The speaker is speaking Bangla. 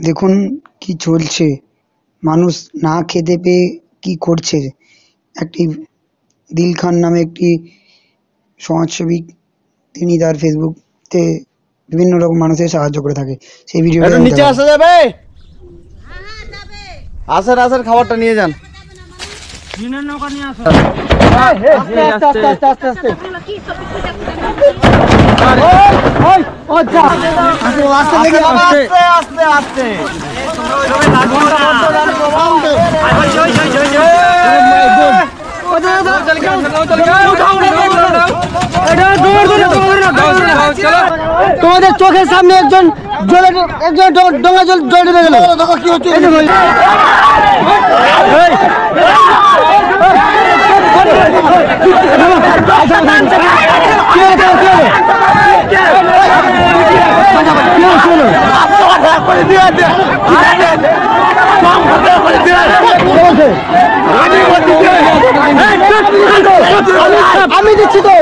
দেখুন কি চলছে, মানুষ না খেতে পেয়ে কি করছে। একটি দিল খান নামে একটি সমাজসেবী, তিনি তার ফেসবুকতে বিভিন্ন রকম মানুষের সাহায্য করে থাকে। সেই ভিডিওটা নিচে আসা যাবে? আসেন আসেন, খাবারটা নিয়ে যান। তোমাদের চোখের সামনে একজন ডোঙা জল ডুবে গেল। কি হচ্ছে? আমি দিচ্ছি তো।